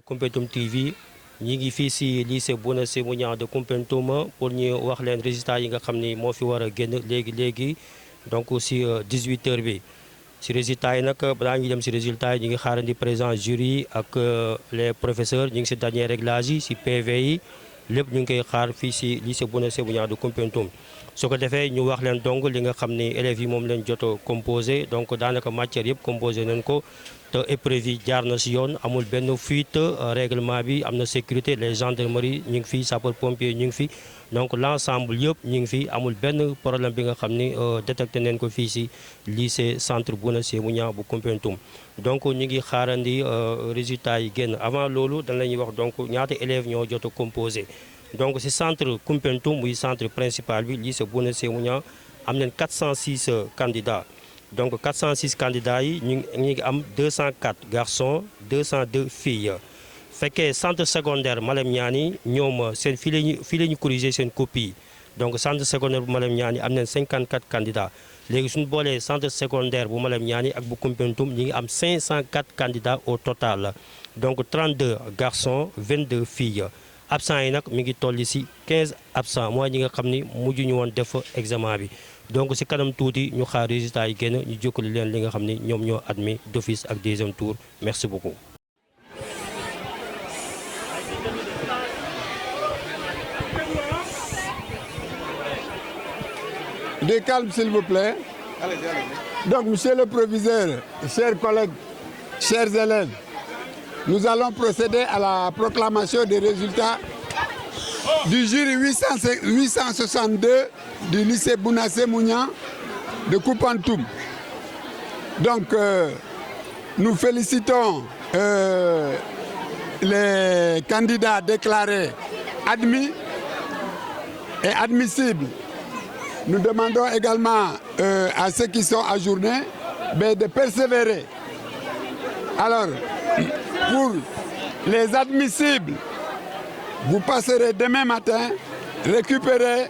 Koumpentoum TV ñi ngi fii si lycée Bouna Sémou Niang de Koumpentoum pour ñu wax leen résultats yi nga xam ni moo fi war a génn léegi donc si 18h bi si résultats yi nag balaa ñuy dem si résultats yi ñu ngi xaarandi présent jury ak les professeurs ñu ngi si dernier réglage yi si PV yi lépp ñu ngi koy xaar fii si lycée Bouna Sémou Niang de Koumpentoum su ko defee ñu wax leen donc li nga xam ni élèves yi moom lañ jot a composé donc daanaka matière yëpp composé nañ ko te épreuve yi jaar na si yoon amul benn fuite règlement bi am na sécurité les gendarmeries ñu ngi fi sapeur pompier ñu ngi fi donc l' ensemble yëpp ñu ngi fi amul benn problème bi nga xam ni détecté nañ ko fii si lycée centre Bouna Sémou Niang bu Koumpentoum donc ñu ngi xaarandi résultats yi génn avant loolu dañ la ñuy wax donc ñaata élèves ñoo jot a composé donc si centre Koumpentoum muy centre principal bi lycée Bouna Sémou Niang am nañ 406 candidats donc 406 candidats yi ñu ngi am 204 garçons 202 filles fekkee centre secondaire Malem Niani ñoom seen fii la ñu corriger seen copie donc centre secondaire bu Malem Niani am nañ 54 candidats léegi suñu boolee centre secondaire bu Malem Niani ak bu Koumpentoum ñi ngi am 504 candidats au total donc 32 garçons 22 filles absents yi nag mi ngi tolli si 15 absents mooy ñi nga xam ni mujj ñu woon def examen bi donc si kanam tuuti ñu xaar résultats yi génn ñu jokkali leen li nga xam ni ñoom ñoo admis d'office ak deuxième tour merci beaucoup. Du calme s'il vous plaît. Donc monsieur le proviseur, chers collègues, chers élèves, nous allons procéder à la proclamation des résultats du jury 862 du lycée Bouna Sémou Niang de Koumpentoum. Donc, nous félicitons les candidats déclarés admis et admissibles. Nous demandons également à ceux qui sont ajournés de persévérer. Alors, pour les admissibles, vous passerez demain matin, récupérer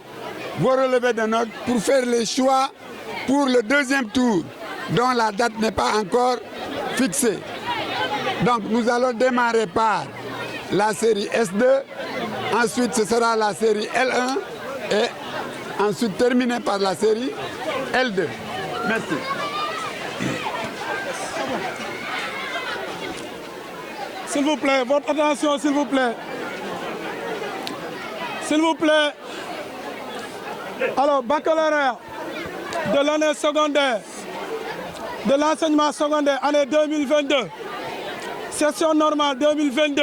vos relevés de notes pour faire les choix pour le deuxième tour, dont la date n'est pas encore fixée. Donc nous allons démarrer par la série S2, ensuite ce sera la série L1 et ensuite terminer par la série L2. Merci. S'il vous plaît, votre attention, s'il vous plaît. S'il vous plaît. Alors, baccalauréat de l'année secondaire, de l'enseignement secondaire, année 2022, session normale 2022,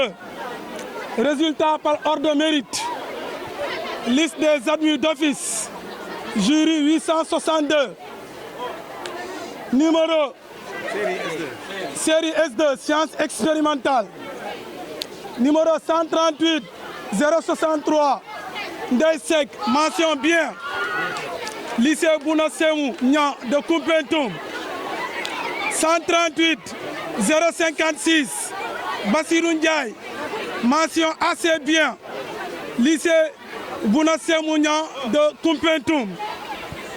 résultat par ordre de mérite, liste des admis d'office, jury 862, numéro série S2, sciences expérimentales, numéro 138 063, Ndeye Seck, mention bien, lycée Bouna Sémou Niang de Koumpentoum, 138 056, Bassirou Ndiaye, mention assez bien, lycée Bouna Sémou Niang de Koumpentoum,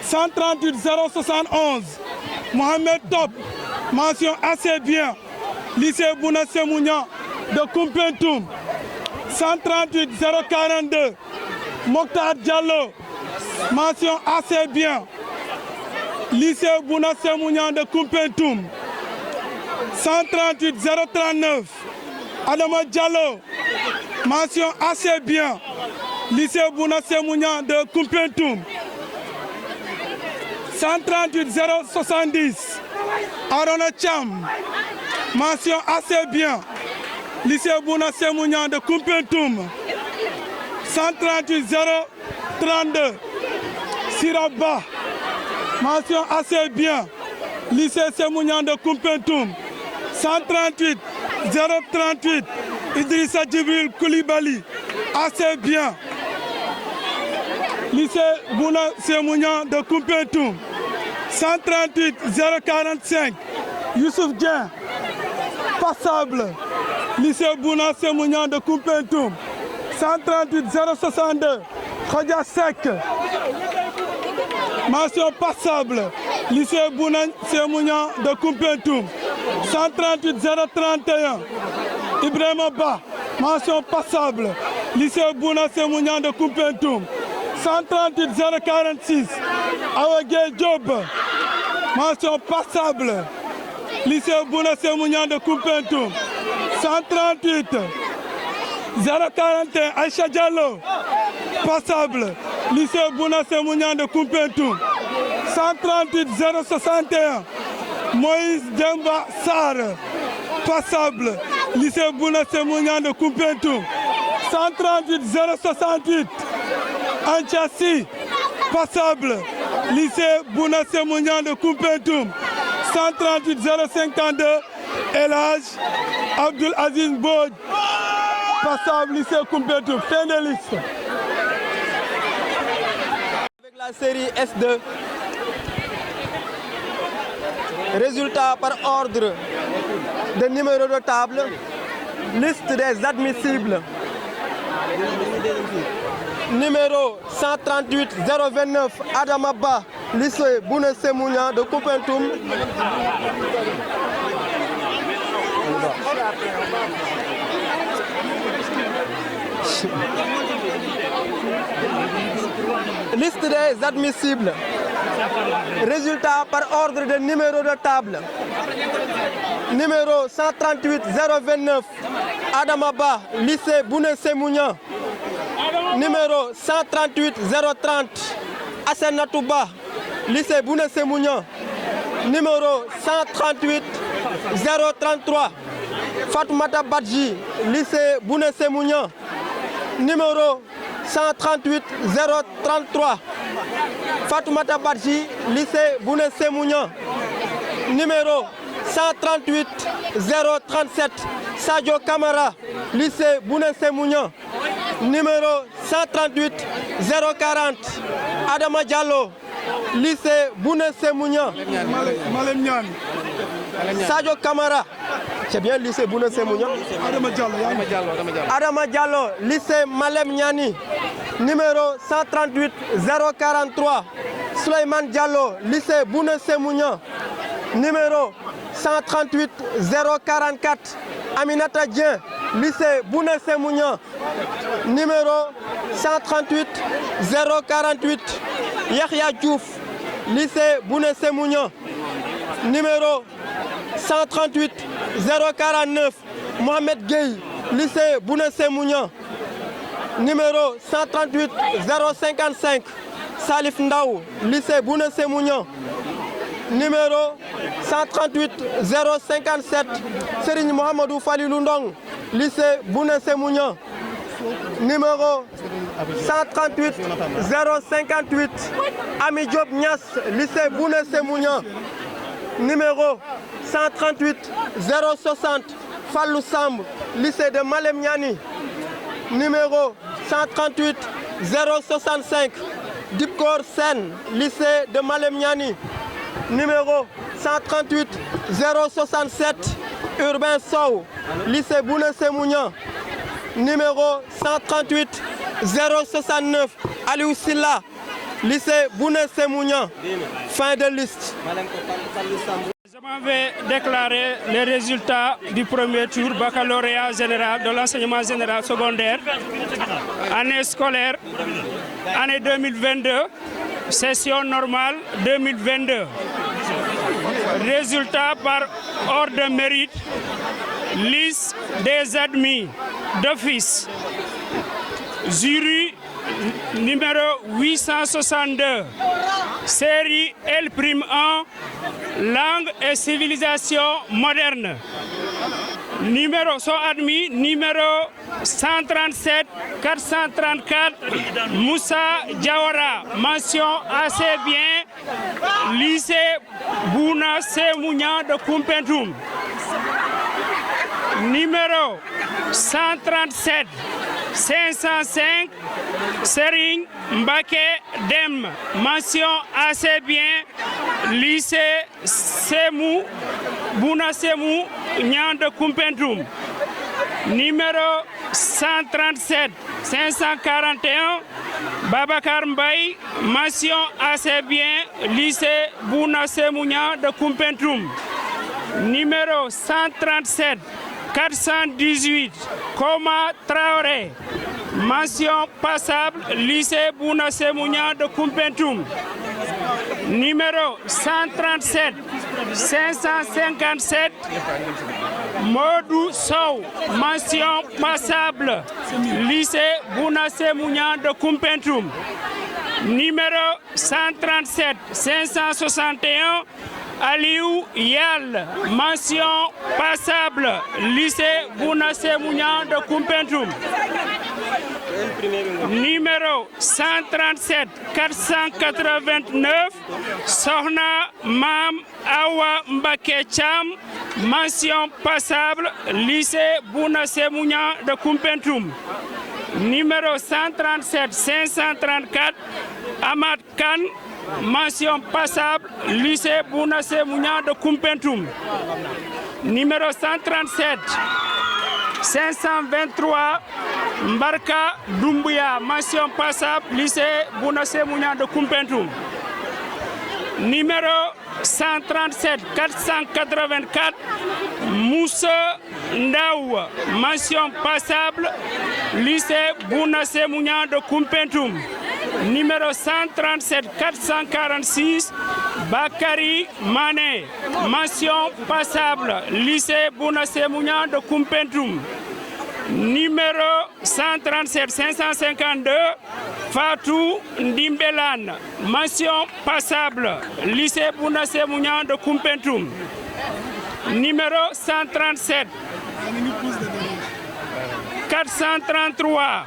138 071, Mohamed Top, mention assez bien, lycée Bouna Sémou Niang de Koumpentoum, 138 042, Mokhtar Diallo, mention assez bien, lycée Bouna Sémou Niang de Koumpentoum, 138 039, Adama Diallo, mention assez bien, lycée Bouna Sémou Niang de Koumpentoum, 138 070, Arona Cham, mention assez bien, lycée Bouna Sémou Niang de Koumpentoum, 138 032, Siraba, mention assez bien, lycée Sémou Niang de Koumpentoum, 138 038, Idrissa Djibril Koulibaly, assez bien, lycée Bouna Sémou Niang de Koumpentoum, 138 045, Youssouf Dien, passable, lycée Bouna Sémou Niang de Koumpentoum, 138 062, Khadja Seck, mention passable, lycée Bouna Sémou Niang de Koumpentoum, 138 031, Ibrahima Ba, mention passable, lycée Bouna Semounian de Koumpentoum. 138 046, Awagé Diop, mention passable, lycée Bouna Semounian de Koumpentoum. 138 041, Aïcha Diallo, passable, lycée Bouna Semounian de Koumpentoum. 138 061, Moïse Demba Sar, passable, lycée Bouna Semounian de Koumpentoum. 138 068, Antiassi, passable, lycée Bouna Semounian de Koumpentoum. 138 052, Elhaj Abdul Aziz Bod, passable, lycée Koumpentoum. Fin de liste. Avec la série S2, résultat par ordre de numéro de table, liste des admissibles. Numéro 138 029 Adamaba, lycée Bouna Semounian de Koumpentoum. Liste des admissibles. Résultat par ordre de numéro de table. Numéro 138 029 Adamaba, lycée Bouna Semounian. Numéro 138 030 Assenatouba, lycée Bouna Semounian. Numéro 138 033 Fatoumata Badji, lycée Bouna Semounian. Numéro 138 033 Fatoumata Badji, lycée Bouna Semounian. Numéro 138 037 Sadio Kamara, lycée Bouna Semounian. Numéro 138 040 Adama Diallo, lycée Bouna Semounian. Malem Niani. Sadio Kamara, c'est bien lycée Bouna Semounian. Adama Diallo, lycée Malem Niani. Numéro 138 043 Souleymane Diallo, lycée Bouna Semounian. Numéro 138 044 Aminata Dien, lycée Bouna Semounian. Numéro 138 048 Yahya Diouf, lycée Bouna Semounian. Numéro 138 049 Mohamed Gueye, lycée Bouna Semounian. Numéro 138 055 Salif Ndaou, lycée Bouna Semounian. Numéro 138 057 Serigne Mohamedou Falilou Ndong, lycée Bouna Semounian. Numéro 138 058 Ami Diop Niass, lycée Bouna Semounian. Numéro 138 060 Fallou Samb, lycée de Malem Niani. Numéro 138 065 Dipkor Sen, lycée de Malem Niani. Numéro 138 067 Urbain Sow, lycée Bouna Semounian. Numéro 138 069 Aliou Silla, lycée Bouna Semounian. Fin de liste. Je m'avais déclaré les résultats du premier tour baccalauréat général de l'enseignement général secondaire, année scolaire, année 2022, session normale 2022. Résultats par ordre de mérite, liste des admis d'office. Jury numéro 862, série L'1, langue et civilisation moderne. Numéro sont admis numéro 137 434 Moussa Diawara, mention assez bien, lycée Bouna Semounian de Koumpentoum. Numéro 137 505 Serigne Mbaké Dem, mention assez bien, lycée Semou Bouna Semounian de Koumpentoum. Numéro 137 541 Babacar Mbaye, mention assez bien, lycée Bouna Semounian de Koumpentoum. Numéro 137 418, Koma Traoré. Mention passable, lycée Bouna Semounian de Koumpentoum. Numéro 137, 557, Modou Sow. Mention passable, lycée Bouna Semounian de Koumpentoum. Numéro 137, 561, Aliou Yal. Mention passable, lycée Bouna Semounian de Koumpentoum. Numéro 137, 489, Sohna Mam Awa Mbake Cham. Mention passable, lycée Bouna Semounian de Koumpentoum. Numéro 137, 534, Ahmad Khan. Mention passable, lycée Bouna Semounian de Koumpentoum. Numéro 137, 523, Mbarka Doumbouya. Mention passable, lycée Bouna Semounian de Koumpentoum. Numéro 137, 484, Moussa Ndaou. Mention passable, lycée Bouna Semounian de Koumpentoum. Numéro 137, 446, Bakary Mané. Mention passable, lycée Bouna Semounian de Koumpentoum. Numéro 137, 552, Fatou Ndimbelan. Mention passable, lycée Bouna Semounian de Koumpentoum. Numéro 137, 433,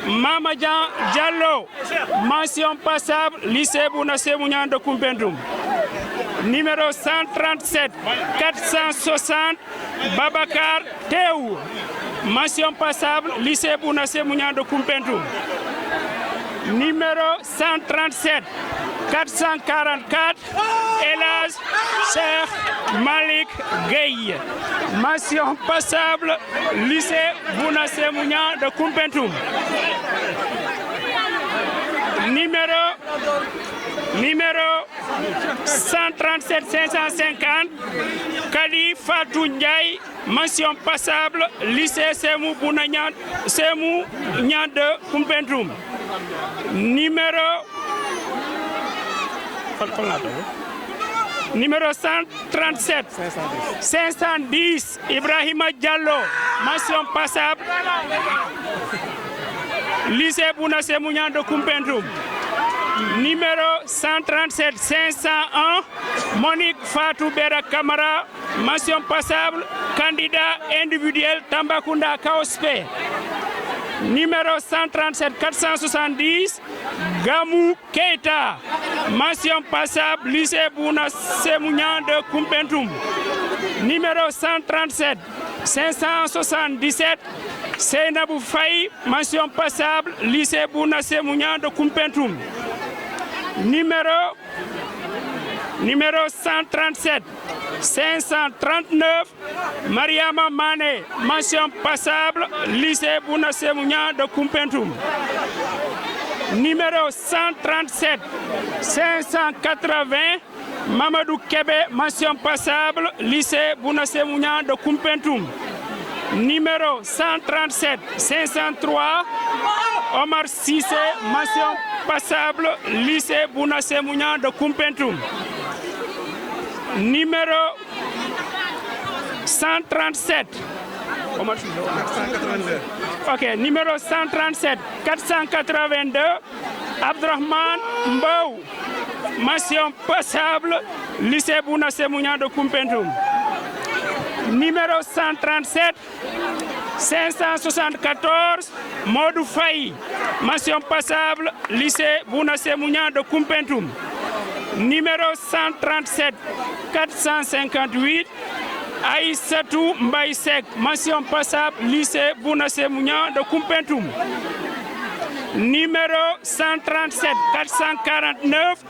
Mamadjan Diallo. Mention passable, lycée Bouna Semounian de Koumpentoum. Numéro 137, 460, Babacar Teou. Mention passable, lycée Bouna Semounian de Koumpentoum. Numéro 137, 444, Elhadj Cheikh Malik Gueye. Mention passable, lycée Bouna Semounian de Koumpentoum. Numéro 137 550, Kali Fatou Ndiaye. Mention passable, lycée Semou Nian de Koumpentoum. Numéro 137, 510, Ibrahima Diallo. Mention passable, lycée Bouna Semounian de Koumpentoum. Numéro 137, 501, Monique Fatou Bera Kamara. Mention passable, candidat individuel Tambacounda Kaospe. Numéro 137, 470, Gamou Keita. Mention passable, lycée Bouna Semounian de Koumpentoum. Numéro 137, 577, Seynabou Faye. Mention passable, lycée Bouna Semounian de Koumpentoum. Numéro 137, 539, Mariama Mané. Mention passable, lycée Bouna Semounian de Koumpentoum. Numéro 137, 580, Mamadou Kebe. Mention passable, lycée Bouna Semounian de Koumpentoum. Numéro 137, 503, Omar Sissé. Mention passable, lycée Bouna Semounian de Koumpentoum. Numéro 137. Ok, numéro 137, 482, Abdrahman Mbou. Mention passable, lycée Bouna Semounian de Koumpentoum. Numéro 137, 574, Modou Faye. Mention passable, lycée Bouna Semounian de Koumpentoum. Numéro 137, 458, Aïssatou Mbaïsek. Mention passable, lycée Bouna Semounian de Koumpentoum. Numéro 137, 449,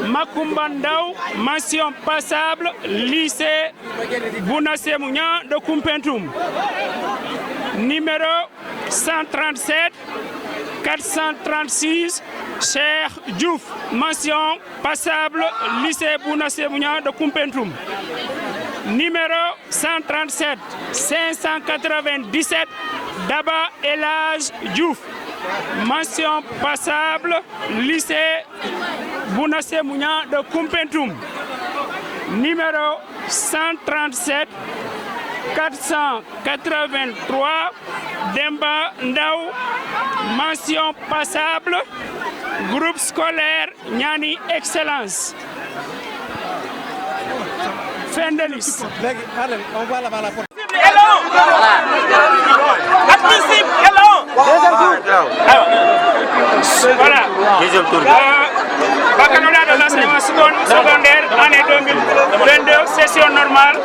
Makoumba Ndaw. Mention passable, lycée Bouna Semounian de Koumpentoum. Numéro 137, 436, Cheikh Diouf. Mention passable, lycée Bouna Semounian de Koumpentoum. Numéro 137 597 Daba Elhadj Diouf. Mention passable, lycée Bouna Sémounian de Koumpentoum. Numéro 137 483 Demba Ndaw. Mention passable, groupe scolaire Niani Excellence. Fin de liste. On va là-bas la porte. Admissible Voilà. Deuxième tour. Baccalauréat de l'enseignement secondaire, année 2022, session normale.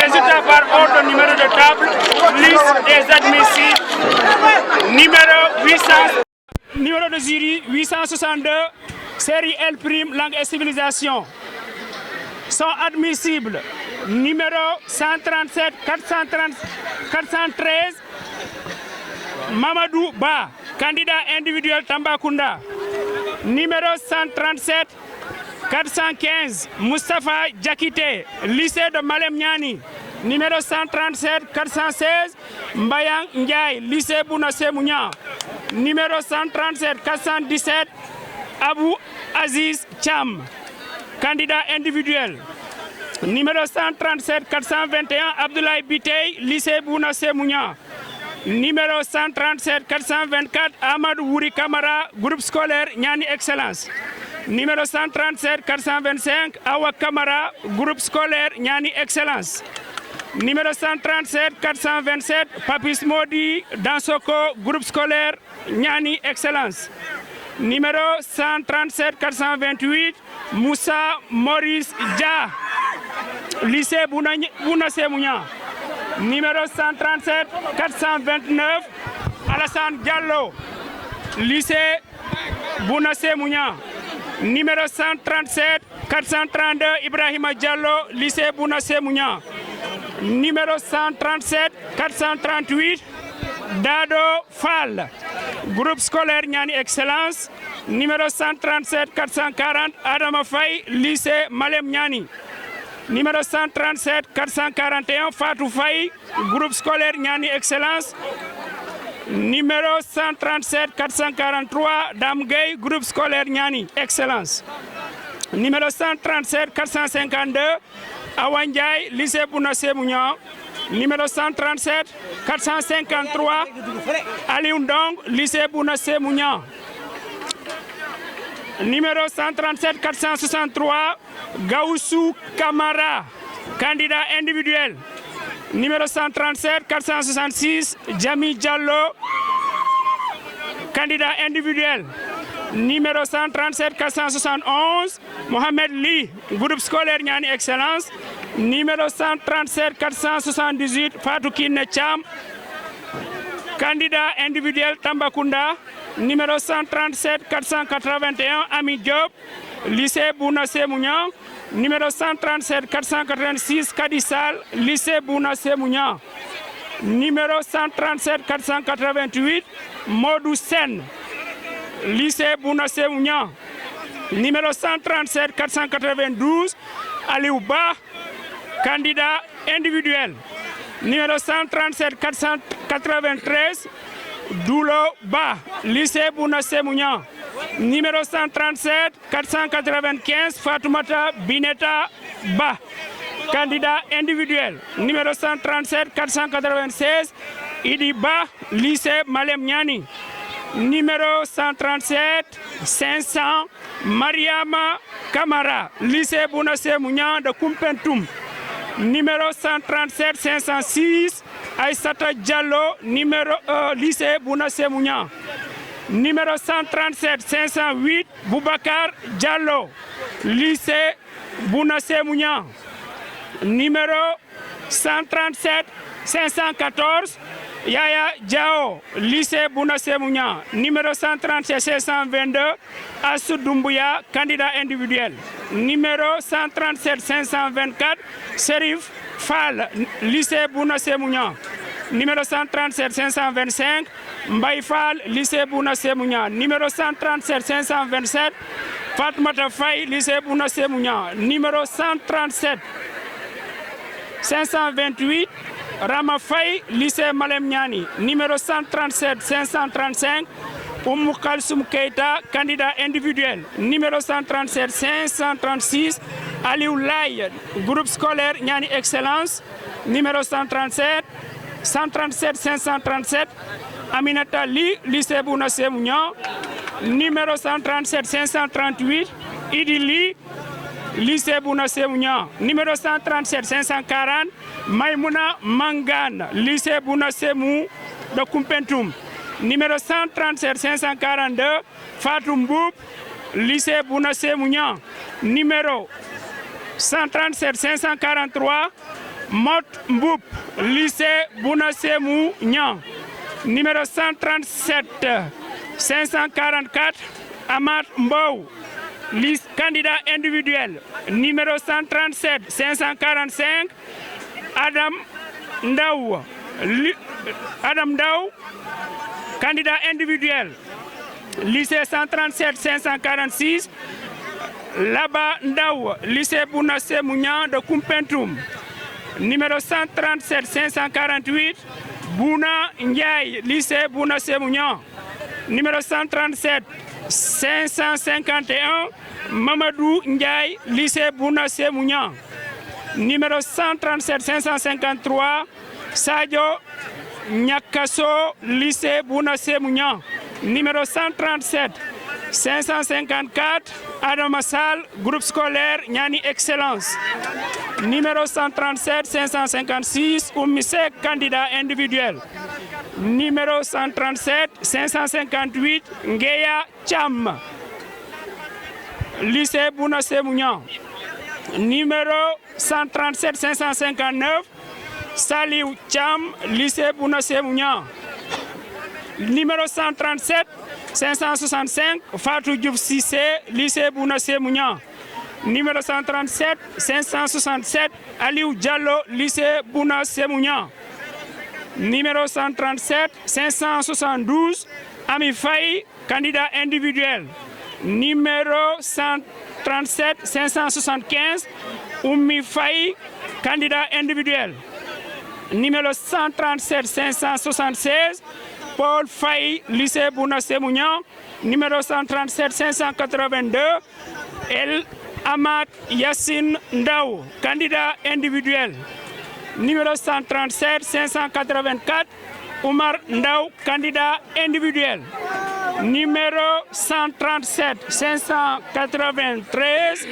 Résultat par ordre numéro de table. Liste des admissibles. Numéro de jury 862. Série L', langue et civilisation. Sont admissibles. Numéro 137 413 Mamadou Ba, candidat individuel Tambacounda. Numéro 137 415 Moustapha Diakité, lycée de Malem Niani. Numéro 137 416 Mbayang Ndiaye, lycée Bouna Sémounian. Numéro 137 417 Abou Aziz Cham, candidat individuel. Numéro 137 421 Abdoulaye Bitey, lycée Bouna Sémounian. Numéro 137 424 Amadou Wouri Kamara, groupe scolaire Niani Excellence. Numéro 137 425 Awa Kamara, groupe scolaire Niani Excellence. Numéro 137 427 Papis Modi Dansoko, groupe scolaire Niani Excellence. Numéro 137 428 Moussa Maurice Dia, lycée Bouna Sémounian. Numéro 137 429 Alassane Diallo, lycée Bouna Sémounian. Numéro 137 432 Ibrahima Diallo, lycée Bouna Sémounian. Numéro 137 438 Dado Fall, groupe scolaire Niani Excellence. Numéro 137 440 Adama Faye, lycée Malem Niani. Numéro 137 441 Fatou Faye, groupe scolaire Niani Excellence. Numéro 137 443 Dame Gueye, groupe scolaire Niani Excellence. Numéro 137 452 Awandiaye, lycée Bouna Sémounian. Numéro 137 453 Aliou Ndong, lycée Bouna Sémounian. Numéro 137 463 Gaoussou Kamara, candidat individuel. Numéro 137 466 Djami Diallo, candidat individuel. Numéro 137 471 Mohamed Li, groupe scolaire Niani Excellence. Numéro 137 478 Fatou Kiné Cham, candidat individuel Tambacounda. Numéro 137 481 Ami Diop, lycée Bouna Sémounian. Numéro 137 486 Kadissal, lycée Bouna Sémounian. Numéro 137 488 Modou Sen, lycée Bouna Sémounian. Numéro 137 492 Aliou Ba, candidat individuel. Numéro 137 493 Doulo Ba, lycée Bouna Sémounian. Numéro 137 495 Fatoumata Bineta Ba, candidat individuel. Numéro 137 496 Idi Ba, lycée Malem Niani. Numéro 137 500 Mariama Kamara, lycée Bouna Sémounian de Koumpentoum. Numéro 137 506 Aïssata Diallo, lycée Bouna Sémounian. Numéro 137 508 Boubacar Diallo, lycée Bouna Sémounian. Numéro 137 514 Yaya Diao, lycée Bouna Sémounian. Numéro 137 522 Assou Doumbouya, candidat individuel. Numéro 137 524 Serif Fall, lycée Bouna Sémounian. Numéro 137 525 Mbaye Fall, lycée Bouna Sémounian. Numéro 137 527 Fatmata Faye, lycée Bouna Sémounian. Numéro 137 528, Rama Faye, lycée Malem Niani. Numéro 137, 535, Oumou Kalsoum Keita, candidat individuel. Numéro 137, 536, Aliou Laye, groupe scolaire Niani Excellence. Numéro 137, 537, Aminata Li, lycée Bouna Semounian. Numéro 137, 538, Idi Li, lycée Bouna Semounian. Numéro 137, 540, Maïmouna Mangane, lycée Bouna Semou de Koumpentoum. Numéro 137, 542, Fatou Mboup, lycée Bouna Semounian. Numéro 137, 543, Mot Mboup, lycée Bouna Semounian. Numéro 137, 544, Amat Mbou, candidat individuel. Numéro 137, 545, Adam Ndaw, candidat individuel. Lycée 137, 546, Laba Ndaw, lycée Bouna Semounian de Koumpentoum. Numéro 137, 548, Bouna Ndiaye, lycée Bouna Semounian. Numéro 137, 551, Mamadou Ndiaye, lycée Bouna Semounian. Numéro 137, 553, Sadio Nyakasso, lycée Bouna Semounian. Numéro 137, 554, Adamassal, groupe scolaire Niani Excellence. Numéro 137, 556, Oumisek, candidat individuel. Numéro 137, 558, Ngeya Cham, lycée Bouna Semounian. Numéro 137, 559, Saliou Cham, lycée Bouna Semounian. Numéro 137, 565, Fatou Diouf Sissé, lycée Bouna Semounian. Numéro 137, 567, Aliou Diallo, lycée Bouna Semounian. Numéro 137, 572, Ami Faye, candidat individuel. Numéro 137, 575, Oumi Faye, candidat individuel. Numéro 137, 576, Paul Faye, lycée Bouna Semounian. Numéro 137, 582, El Amad Yassine Ndaw, candidat individuel. Numéro 137, 584, Oumar Ndaw, candidat individuel. Numéro 137, 593,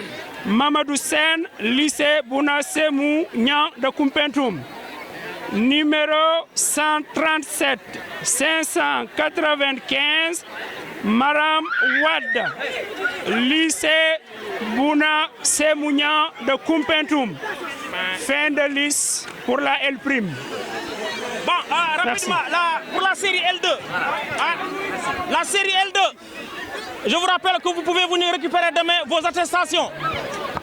Mamadou Sen, lycée Bouna Semounian de Koumpentoum. Numéro 137, 595, Maram Wad, lycée Bouna Semounian de Koumpentoum. Fin de liste pour la L'. Bon, rapidement, pour la série L2. La série L2, je vous rappelle que vous pouvez venir récupérer demain vos attestations.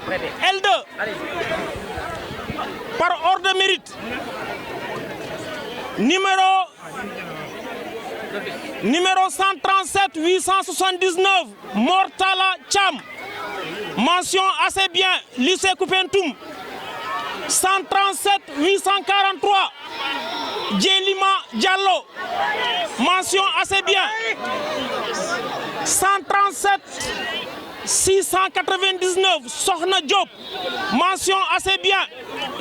L2, par ordre de mérite. Numéro 137 879, Mortala Cham. Mention assez bien, lycée Koumpentoum. 137 843, Djelima Diallo. Mention assez bien. 137 699, Sohna Diop. Mention assez bien,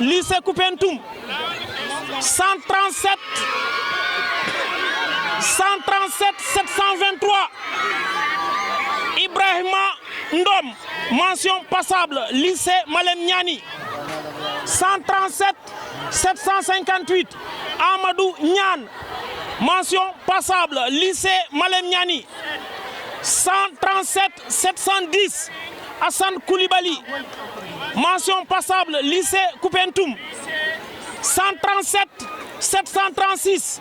lycée Koumpentoum. 137 723, Ibrahima Ndom. Mention passable, lycée Malem Niani. 137 758, Amadou Nian. Mention passable, lycée Malem Niani. 137 710, Hassan Koulibaly. Mention passable, lycée Koumpentoum. 137 736,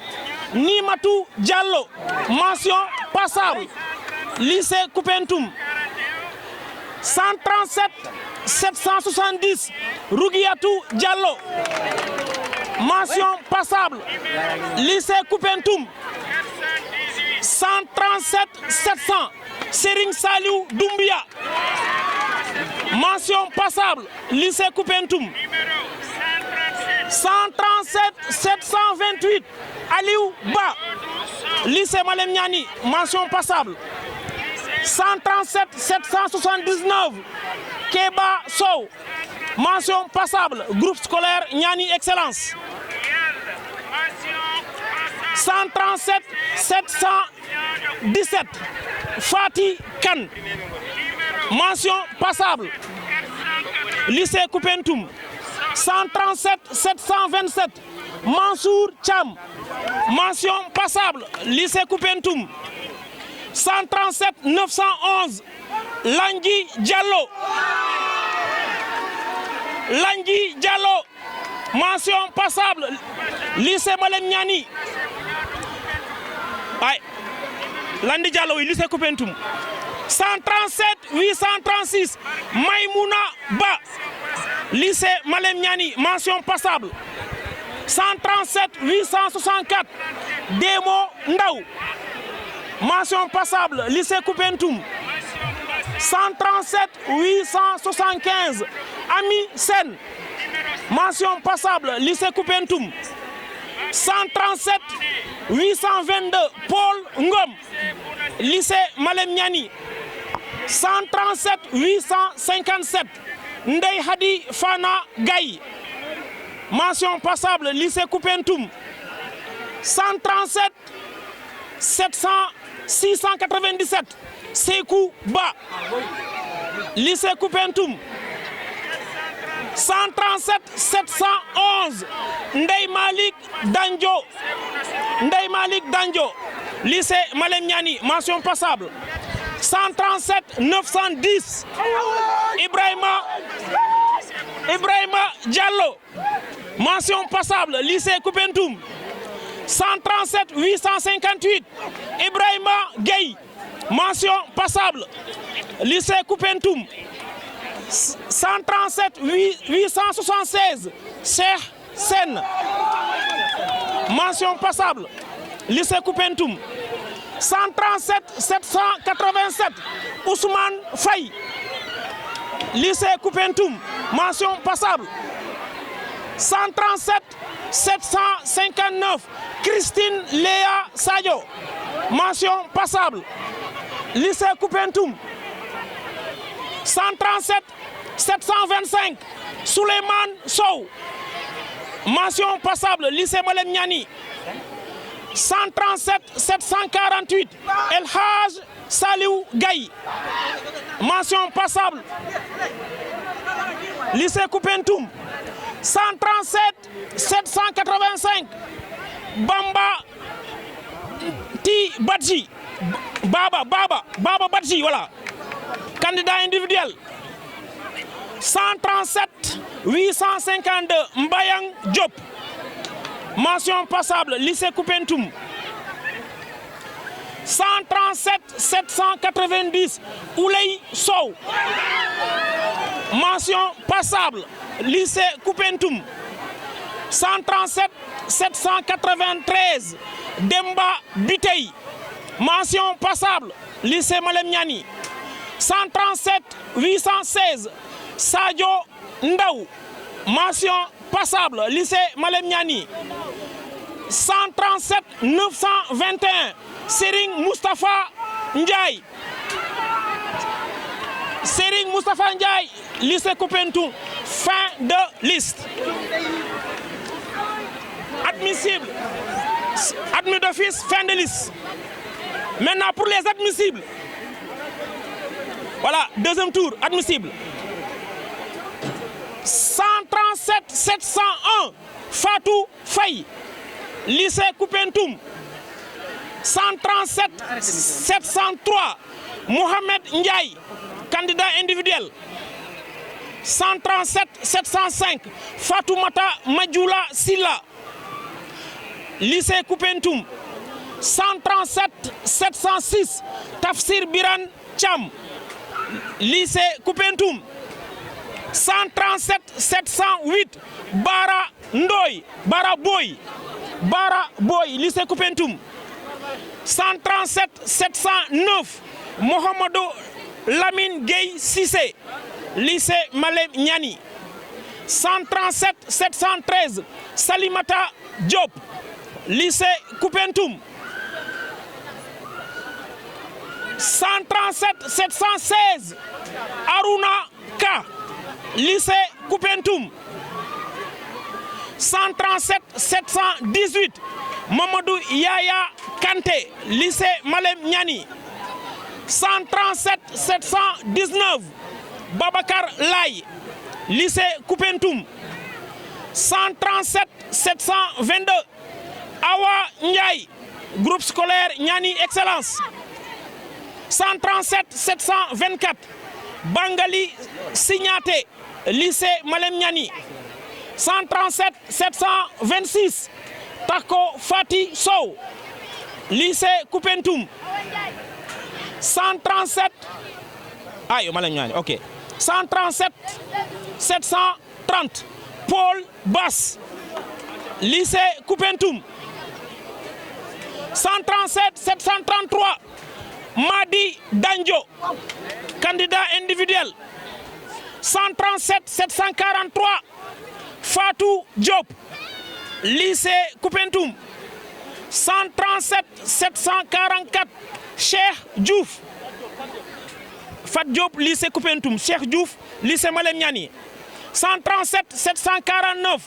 Nimatou Diallo. Mention passable, lycée Koumpentoum. 137 770, Rougiatou Diallo. Mention passable, lycée Koumpentoum. 137 700, Serigne Saliou Doumbia. Mention passable, lycée Koumpentoum. 137 728 Aliou Ba, lycée Malem Niani, mention passable. 137 779 Keba Sow, mention passable, groupe scolaire Niani Excellence. 137 717 Fatih Kan, mention passable, lycée Koupentoum. 137 727 Mansour Cham, mention passable, lycée Koupentoum. 137 911 Langui Diallo, Langui Diallo, mention passable, lycée Malem Niani. Ay, Langui Diallo, oui, lycée Koupentoum. 137 836 Maïmouna Ba, lycée Malem Niani, mention passable. 137 864 Demo Ndaw, mention passable, lycée Koupentoum. 137 875 Ami Sen, mention passable, lycée Koupentoum. 137 822 Paul Ngom, lycée Malem Niani. 137 857 Ndey Hadi Fana Gaye, mention passable, lycée Koupentoum. 137 697 Sekou Ba, lycée Koupentoum. 137 711 Ndey Malik Danjo, Ndey Malik Danjo, lycée Malem Niani, mention passable. 137 910 Ibrahima Diallo, mention passable, lycée Koupentoum. 137 858 Ibrahima Gueye, mention passable, lycée Koupentoum. 137 876 Cheikh Sen, mention passable, lycée Koupentoum. 137 787 Ousmane Faye, lycée Koupentoum, mention passable. 137 759 Christine Léa Sadio, mention passable, lycée Koupentoum. 137 725 Souleymane Sow, mention passable, lycée Malem Niani. 137 748 El Hadj Saliou Gaye, mention passable, lycée Koupentoum. 137 785 Bamba Ti Badji, Baba Badji, voilà, candidat individuel. 137 852 Mbayang Diop, mention passable, lycée Koupentoum. 137 790 Ouley Sow, mention passable, lycée Koupentoum. 137 793 Demba Bitey, mention passable, lycée Malem Niani. 137 816 Sadio Ndaw, mention passable, lycée Malem Niani. 137 921 Serigne Moustapha Ndiaye, Serigne Moustapha Ndiaye, lycée Koupentoum. Fin de liste. Admissible, admis d'office, fin de liste. Maintenant pour les admissibles. Voilà, deuxième tour, admissible. 137 701 Fatou Faye, lycée Koupentoum. 137 703 Mohamed Ndiaye, candidat individuel. 137 705 Fatoumata Madjoula Silla, lycée Koupentoum. 137 706 Tafsir Biran Cham, lycée Koupentoum. 137 708 Bara Ndoy, Bara Boy, lycée Koupentoum. 137 709 Mohamedou Lamine Gueye Sissé, lycée Malem Niani. 137 713 Salimata Diop, lycée Koupentoum. 137 716 Aruna Ka, lycée Koupentoum. 137 718 Mamadou Yaya Kanté, lycée Malem Niani. 137 719 Babacar Lay, lycée Koupentoum. 137 722 Awa Ndiaye, groupe scolaire Niani Excellence. 137 724 Bangali Signaté, lycée Malem Niani. 137 726 Tako Fati Sow, lycée Koupentoum. 137 ayo Malem Niani, ok. 137 730 Paul Bass, lycée Koupentoum. 137 733 Madi Danjo, candidat individuel. 137 743 Fatou Diop, lycée Koupentoum. 137 744 Cheikh Diouf, Fat Diop, lycée Koupentoum. Cheikh Diouf, lycée Malem Niani. 137 749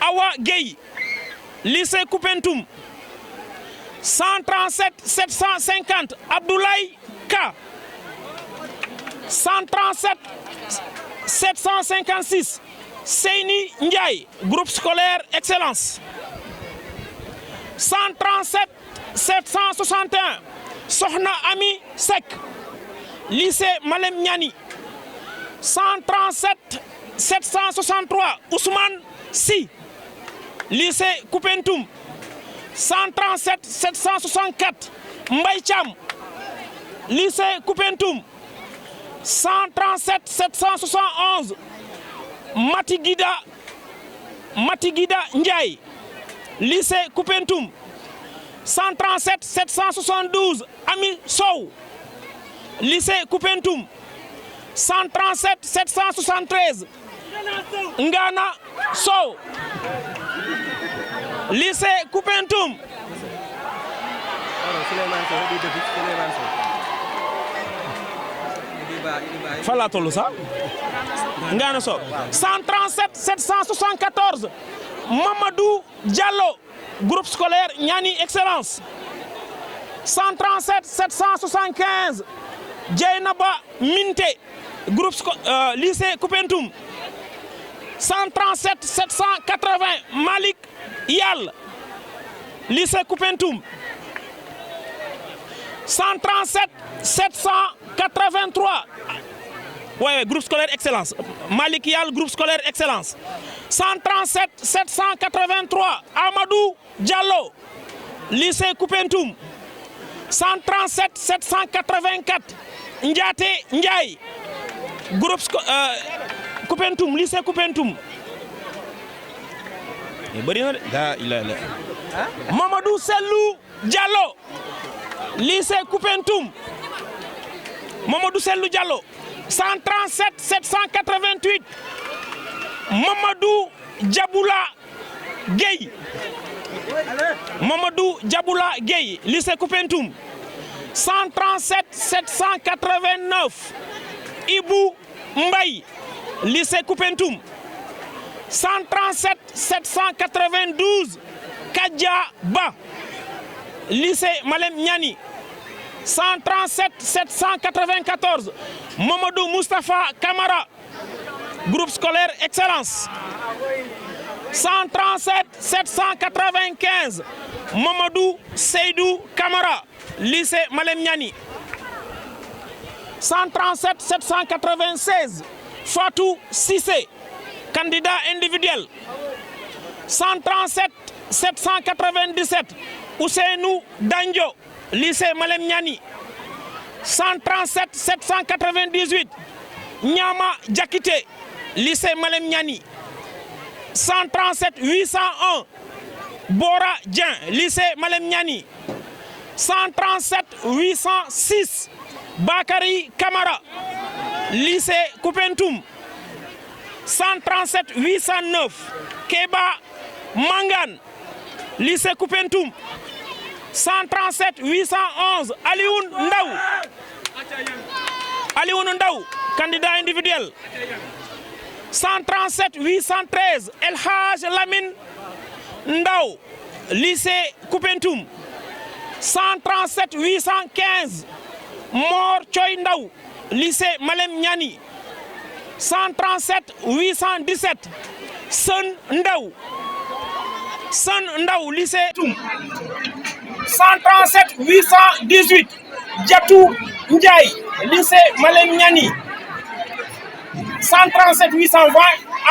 Awa Gueye, lycée Koupentoum. 137 750 Abdoulaye Ka. 137 756 Seyni Ndiaye, groupe scolaire Excellence. 137 761 Sohna Ami Sek, lycée Malem Niani. 137 763 Ousmane Si, lycée Koupentoum. 137 764 Mbaye Cham, lycée Koupentoum. 137 771 Matigida Ndiaye, lycée Koupentoum. 137 772 Ami Sow, lycée Koupentoum. 137 773 Ngana Sow, lycée Koupentoum. Fala tollu sa Ngana Sow. 137 774 Mamadou Diallo, groupe scolaire Niani Excellence. 137 775 Djeynaba Minte, groupe lycée Koupentoum. 137 780 Malik Yal, lycée Koupentoum. 137 783 ouais, groupe scolaire Excellence. Malik Yal, groupe scolaire Excellence. 137 783 Amadou Diallo, lycée Koupentoum. 137 784 Ndiaté Ndiaye, groupe Koupentoum, lycée Koupentoum. Mamadou Sellou Diallo, lycée Koupentoum. Mamadou Sellou Diallo. 137 788 Mamadou Djaboula Gueye. Mamadou Djaboula Gueye, lycée Koupentoum. 137 789 Ibou Mbaye, lycée Koupentoum. 137 792 Kadja Ba, lycée Malem Niani. 137 794 Mamadou Moustapha Kamara, groupe scolaire Excellence. 137 795 Mamadou Seydou Kamara, lycée Malem Niani. 137 796 Fatou Sissé, candidat individuel. 137 797 Ousseinou Danjo, lycée Malem Niani. 137 798 Nyama Diakité, lycée Malem Niani. 137 801 Bora Dien, lycée Malem Niani. 137 806 Bakary Kamara, lycée Koupentoum. 137 809 Keba Mangan, lycée Koupentoum. 137 811 Alioune Ndaw, candidat individuel. 137 813 El Hadj Lamine Ndaw, lycée Koupentoum. 137 815 Mor Choy Ndaw, lycée Malem Niani. 137 817 Sen Ndaw, lycée Toum. 137 818 Diatou Ndiaye, lycée Malem Niani. 137 820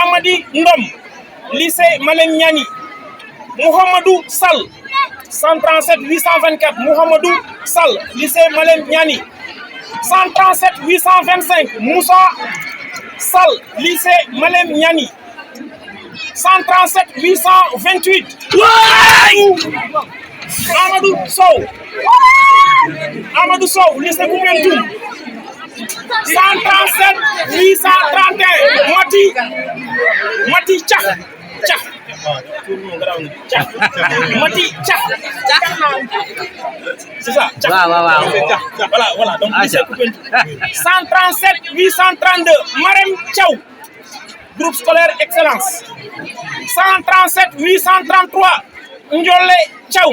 Amadi Ndom, lycée Malem Niani. Mohamedou Sall. 137 824 Mohamedou Sall, lycée Malem Niani. 137 825 Moussa Sall, lycée Malem Niani. 137 828 Amadou Sow, lycée Koupentoum. 137 831 Mati Tchak. Mati Tchak. C'est ça. Voilà. Donc lycée Koupentoum. 137 832 Marem Thiaw, groupe scolaire Excellence. 137 833 Ndiolé Thiaw,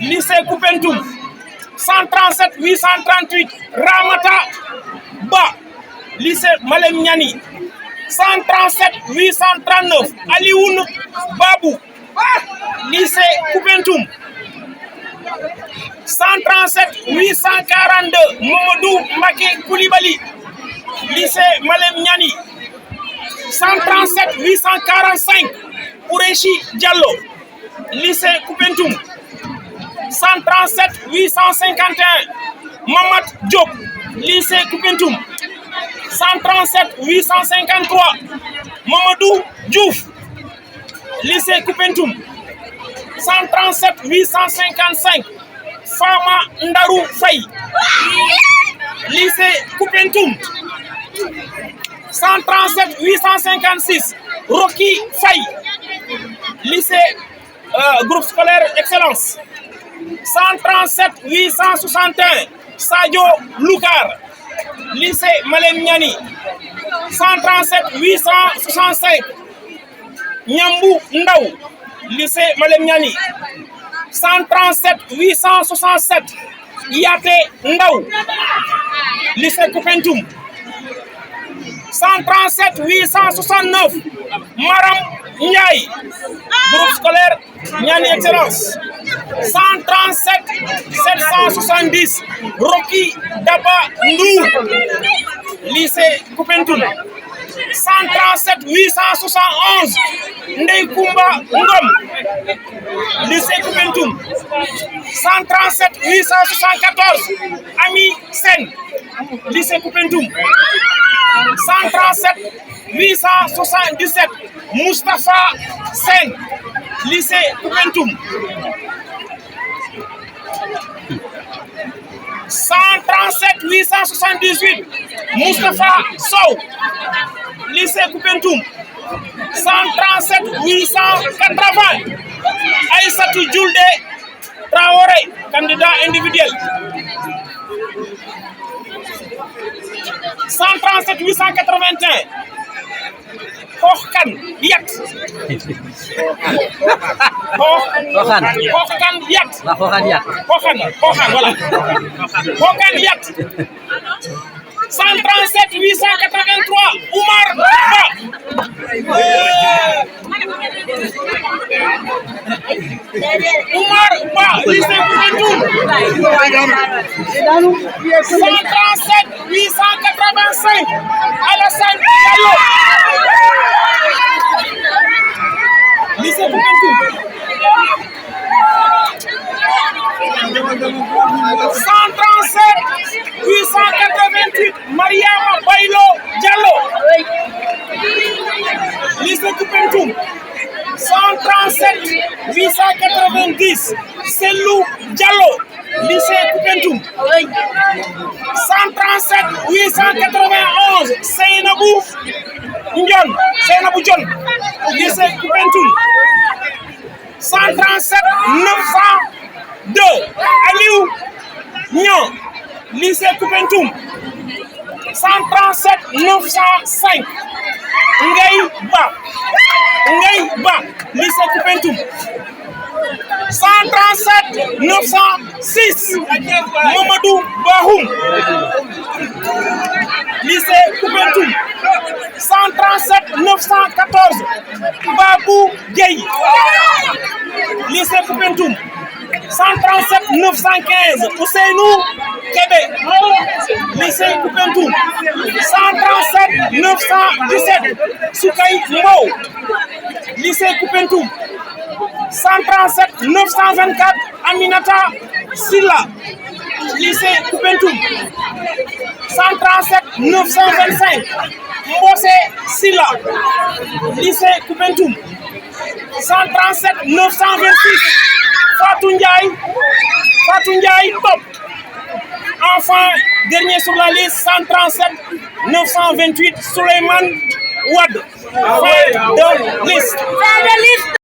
lycée Koupentoum. 137 838 Ramata Ba, lycée Malem Niani. 137 839 Alioune Babou, lycée Koupentoum. 137 842 Mamadou Mbaké Koulibaly, lycée Malem Niani. 137 845 Ourechi Diallo, lycée Koupentoum. 137 851 Mamad Diop, lycée Koupentoum. 137 853 Mamadou Diouf, lycée Koupentoum. 137 855 Fama Ndarou Faye, lycée Koupentoum. 137 856 Rocky Faye, lycée groupe scolaire Excellence. 137 861 Sadio Loukar, lycée Malem Niani. 137 865 Nyambou Ndaw, lycée Malem Niani. 137 867 Yaté Ndaw, lycée Koupentoum. 137 869 Maram Ndiaye, groupe scolaire Niani Excellence. 137 770 Rocky Daba Ndour, lycée Koupentoum. 137 871 Ndey Koumba Ngom, lycée Koupentoum. 137 874 Ami Sen, lycée Koupentoum. 137 877 Moustapha Sen, lycée Koupentoum. 137 878 Moustapha Sow, lycée Koupentoum. 137 880 Aïssatou Djoulde Traoré, candidat individuel. 137 881 Hoxkan Yat. Hoxkan Yat. Hoxkan, voilà. Hoxkan Yat. 137 883 Oumar Ba. Oumar Ba, lycée Koupentoum. 137 885 Alassane Diallo, lycée Koupentoum. 137 888 Mariama Baylo Diallo, lycée Koupentoum. 137 890 Selou Diallo, lycée Koupentoum. 137 891 Seynabou Ndion, Seynabou Dione, lycée Koupentoum, 137 902. Aliou Niang, lycée Koupentoum, 137 905. Ngay Ba, lycée Koupentoum, 137 906. Mamadou Bahoum, lycée Koupentoum, 137 914. Babou Gueye, lycée Koupentoum, 137 915. Ousseynou Kébé, lycée Koupentoum, 137 917. Soukay Mbow, lycée Koupentoum, 137 924. Aminata Silla, lycée Koupentoum, 137 925. Mbose Silla, lycée Koupentoum, 137 926. Fatou Ndiaye Top, enfin dernier sur la liste, 137 928. Souleymane Wade, fin de liste.